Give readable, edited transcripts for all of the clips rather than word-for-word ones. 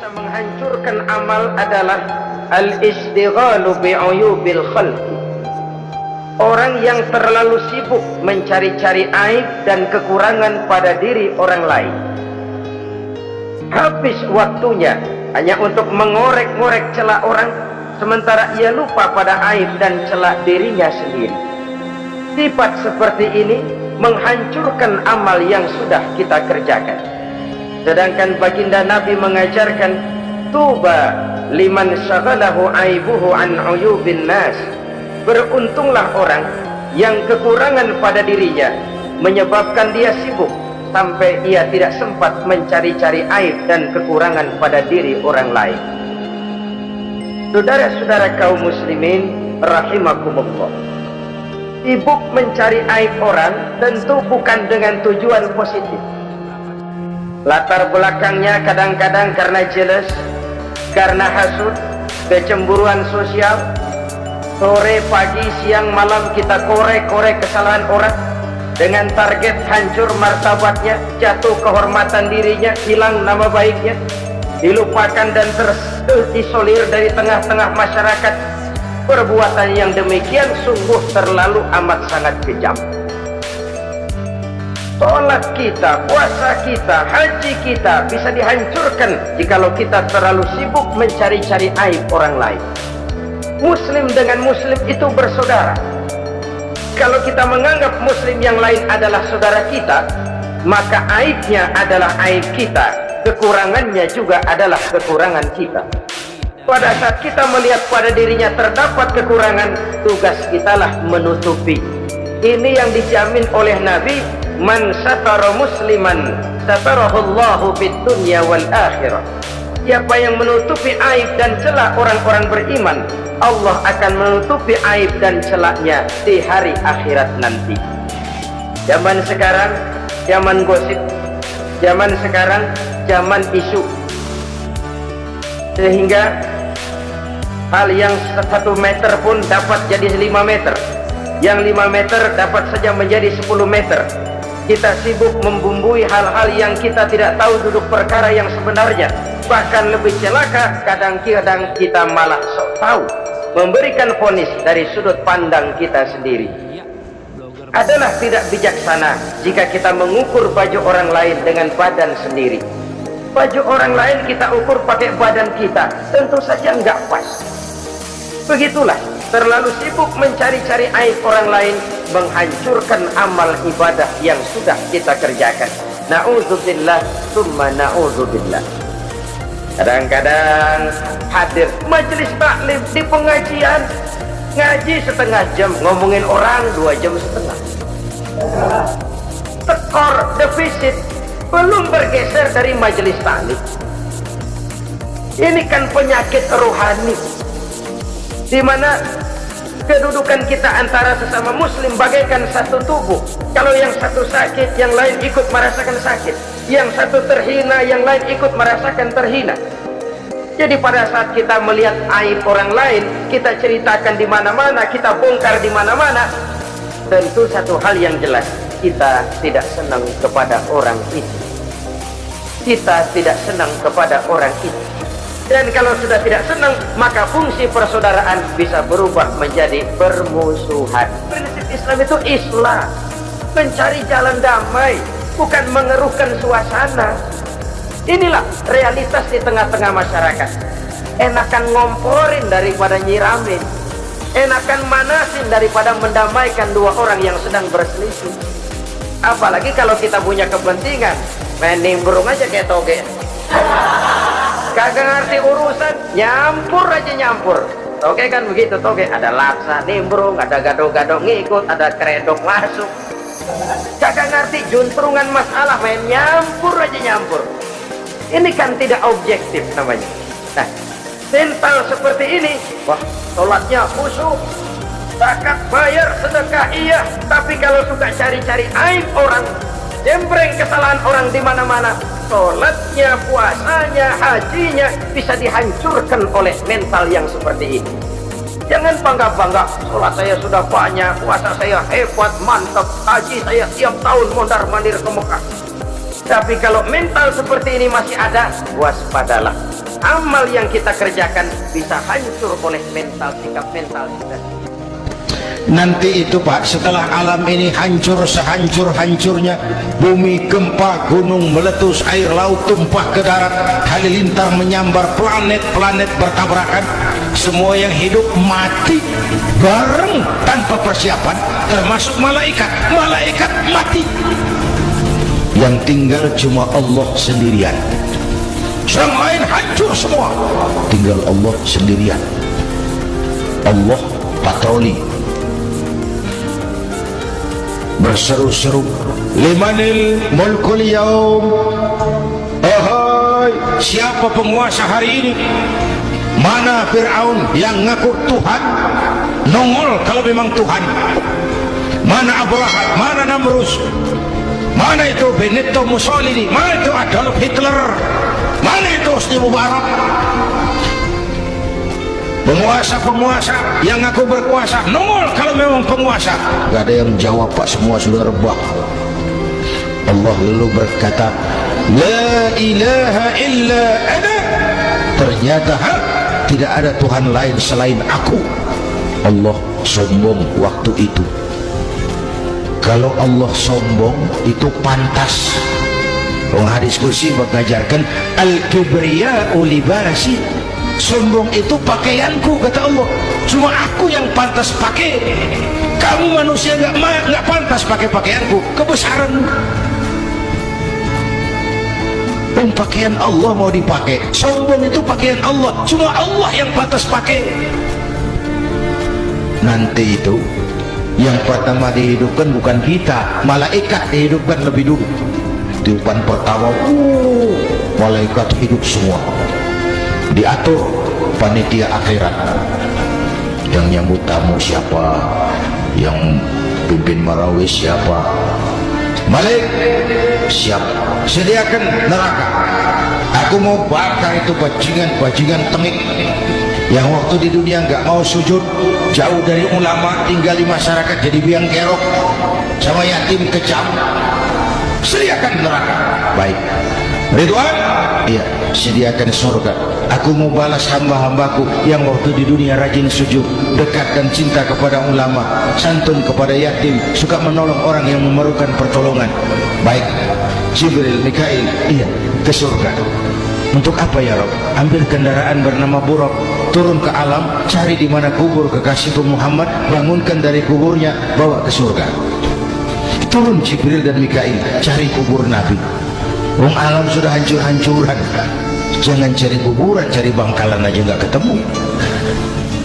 bisa menghancurkan amal adalah al-istighalu bi'uyubil khalqi. Orang yang terlalu sibuk mencari-cari aib dan kekurangan pada diri orang lain. Habis waktunya hanya untuk mengorek-ngorek celah orang, sementara ia lupa pada aib dan celah dirinya sendiri. Sifat seperti ini menghancurkan amal yang sudah kita kerjakan. Sedangkan baginda Nabi mengajarkan, tuba liman syaghalahu aibuhu an uyubin nas. Beruntunglah orang yang kekurangan pada dirinya menyebabkan dia sibuk sampai ia tidak sempat mencari-cari aib dan kekurangan pada diri orang lain. Saudara-saudara kaum muslimin rahimakumullah, sibuk mencari aib orang tentu bukan dengan tujuan positif. Latar belakangnya kadang-kadang karena jealous, karena hasud, kecemburuan sosial. Sore, pagi, siang, malam kita korek-korek kesalahan orang dengan target hancur martabatnya, jatuh kehormatan dirinya, hilang nama baiknya, dilupakan dan terisolir dari tengah-tengah masyarakat. Perbuatan yang demikian sungguh terlalu amat sangat kejam. Sholat kita, puasa kita, haji kita bisa dihancurkan jikalau kita terlalu sibuk mencari-cari aib orang lain. Muslim dengan muslim itu bersaudara. Kalau kita menganggap muslim yang lain adalah saudara kita, maka aibnya adalah aib kita, kekurangannya juga adalah kekurangan kita. Pada saat kita melihat pada dirinya terdapat kekurangan, tugas kitalah menutupi. Ini yang dijamin oleh Nabi, man satara musliman satarahullahu fid dunya wal akhirah. Siapa yang menutupi aib dan celah orang-orang beriman, Allah akan menutupi aib dan celahnya di hari akhirat nanti. Zaman sekarang zaman gosip, zaman sekarang zaman isu, sehingga hal yang 1 meter pun dapat jadi 5 meter, yang 5 meter dapat saja menjadi 10 meter. Kita sibuk membumbui hal-hal yang kita tidak tahu duduk perkara yang sebenarnya. Bahkan lebih celaka, kadang-kadang kita malah sok tahu, memberikan vonis dari sudut pandang kita sendiri. Adalah tidak bijaksana jika kita mengukur baju orang lain dengan badan sendiri. Baju orang lain kita ukur pakai badan kita, tentu saja enggak pas. Begitulah, terlalu sibuk mencari-cari aib orang lain menghancurkan amal ibadah yang sudah kita kerjakan. Na'udzubillah summa na'udzubillah. Kadang-kadang hadir majelis taklim di pengajian, ngaji setengah jam, ngomongin orang 2 jam setengah. Tekor defisit belum bergeser dari majelis taklim. Ini kan penyakit rohani, di mana kedudukan kita antara sesama muslim bagaikan satu tubuh. Kalau yang satu sakit, yang lain ikut merasakan sakit. Yang satu terhina, yang lain ikut merasakan terhina. Jadi pada saat kita melihat aib orang lain, kita ceritakan di mana-mana, kita bongkar di mana-mana, tentu satu hal yang jelas, kita tidak senang kepada orang itu. Kita tidak senang kepada orang itu. Dan kalau sudah tidak senang, maka fungsi persaudaraan bisa berubah menjadi permusuhan. Prinsip Islam itu islah, mencari jalan damai, bukan mengeruhkan suasana. Inilah realitas di tengah-tengah masyarakat. Enakan ngomporin daripada nyiramin, enakan manasin daripada mendamaikan dua orang yang sedang berselisih. Apalagi kalau kita punya kepentingan, main nimbrung aja kayak toge. Kagak ngerti urusan, nyampur aja nyampur. Toge kan begitu, toge ada laksa nimbrung, ada gado-gado ngikut, ada kredok masuk. Kagak ngerti juntrungan masalah, main nyampur aja nyampur. Ini kan tidak objektif namanya. Nah, mental seperti ini, wah, sholatnya khusyuk, zakat bayar, sedekah iya, tapi kalau suka cari-cari aib orang, jembreng kesalahan orang di mana-mana, sholatnya, puasanya, hajinya bisa dihancurkan oleh mental yang seperti ini. Jangan bangga-bangga, sholat saya sudah banyak, puasa saya hebat, mantap, haji saya tiap tahun mondar-mandir ke Mekah. Tapi kalau mental seperti ini masih ada, waspadalah. amal yang kita kerjakan bisa hancur oleh mental, sikap mental kita. Nanti itu Pak, setelah alam ini hancur sehancur-hancurnya, bumi gempa, gunung meletus, air laut tumpah ke darat, halilintar menyambar, planet-planet bertabrakan, semua yang hidup mati bareng tanpa persiapan, termasuk malaikat. Malaikat mati, yang tinggal cuma Allah sendirian. Yang lain hancur semua, tinggal Allah sendirian. Allah patroli berseru-seru, limanil mulkul yaum, ahai, siapa penguasa hari ini? Mana Fir'aun yang ngaku Tuhan, nongol kalau memang Tuhan. Mana Abu Lahab, mana Namrus, mana itu Benito Mussolini, mana itu Adolf Hitler, mana itu Hosni Mubarak? Penguasa-penguasa yang ngaku berkuasa, nongol kalau memang penguasa. Gak ada yang jawab Pak, semua sudah rebah. Allah lalu berkata, la ilaha illa ana. Ternyata tidak ada Tuhan lain selain aku. Allah sombong waktu itu. Kalau Allah sombong itu pantas. Hadis kursi mengajarkan al-kibriya'u libasi, sombong itu pakaianku, kata Allah. Cuma aku yang pantas pakai. Kamu manusia nggak pantas pakai pakaianku, kebesaranmu. Dan pakaian Allah mau dipakai. Sombong itu pakaian Allah, cuma Allah yang pantas pakai. Nanti itu yang pertama dihidupkan bukan kita, malaikat dihidupkan lebih dulu. Tiupan pertama, malaikat hidup semua. Diatur panitia akhirat. Yang nyambut tamu siapa, yang pimpin marawis siapa. Malik siap, sediakan neraka. Aku mau bakar itu bajingan tengik yang waktu di dunia nggak mau sujud, jauh dari ulama, tinggal di masyarakat jadi biang kerok, sama yatim kejam. Sediakan neraka. Baik, Ridwan, iya, sediakan surga. Aku mau balas hamba-hambaku yang waktu di dunia rajin sujud, dekat dan cinta kepada ulama, santun kepada yatim, suka menolong orang yang memerlukan pertolongan. Baik, Jibril, Mikail, iya, ke surga. Untuk apa ya Rob? Ambil kendaraan bernama Buraq, turun ke alam, cari di mana kubur kekasihku Muhammad, bangunkan dari kuburnya, bawa ke surga. Turun Jibril dan Mikail, cari kubur Nabi. Wong alam sudah hancur-hancuran, jangan cari kuburan, cari bangkalan aja nggak ketemu.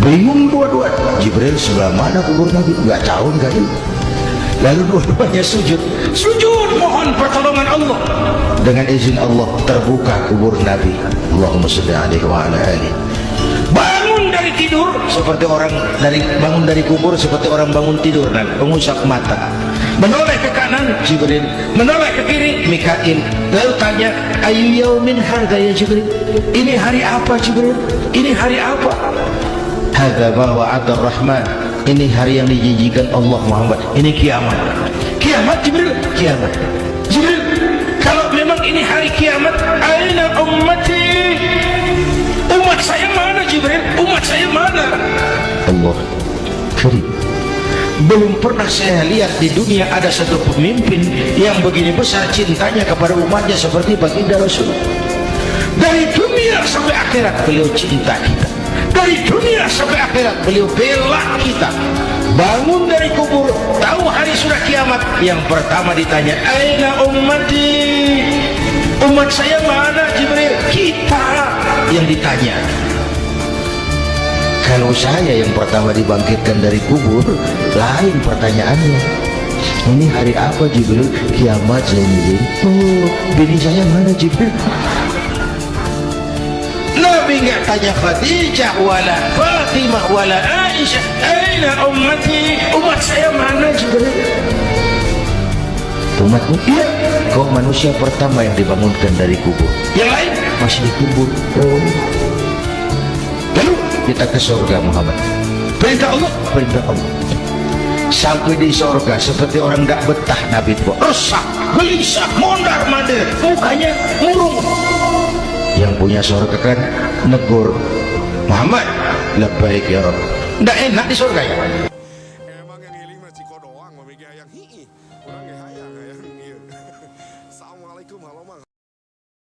Bingung dua-dua. Jibril, sebelah mana kubur Nabi? Nggak tahu, nggak tahu. Lalu dua-duanya sujud mohon pertolongan Allah. Dengan izin Allah terbuka kubur Nabi. Allahumma shalli alaihi wa ala alihi. Bangun dari tidur seperti orang bangun dari kubur, seperti orang bangun tidur, mengusap mata. Menoleh ke kanan Jibril, menoleh ke kiri Mikail. Lalu tanya, ayu yaumin hadza ya Jibril? Ini hari apa Jibril? Ini hari apa? Hadza ma wa'ada ar-Rahman. Ini hari yang dijanjikan Allah Muhammad. Ini kiamat. Kiamat Jibril? Kiamat. Jibril, kalau memang ini hari kiamat, aina ummati? Umat saya mana Jibril? Umat saya mana? Allah Karim. Belum pernah saya lihat di dunia ada satu pemimpin yang begini besar cintanya kepada umatnya seperti baginda Rasul. Dari dunia sampai akhirat beliau cinta kita. Dari dunia sampai akhirat beliau bela kita. Bangun dari kubur, tahu hari sudah kiamat, yang pertama ditanya, aina ummati? Umat saya mana Jibril? Kita yang ditanya. Kalau saya yang pertama dibangkitkan dari kubur, lain pertanyaannya. Ini hari apa Jibril? Kiamat Zainuddin. Oh, bini saya mana Jibril? Nabi nggak tanya Khadijah wala Fatimah wala Aisyah, aina ummati? Umat saya mana Jibril? Umatmu? Iya. Kau manusia pertama yang dibangunkan dari kubur. Yang lain masih dikubur. Oh. Lalu kita ke surga Muhammad. Perintah Allah, perintah Allah. Sampai di surga seperti orang tidak betah Nabi itu, resah, gelisah, mondar mandir, mukanya murung. Yang yang punya surga kan negur, Muhammad, labbaik ya Rabb. Nggak enak di surga ya. Emang yang healing mah Ciko doang, memikir yang hiih. Orang yang hayang.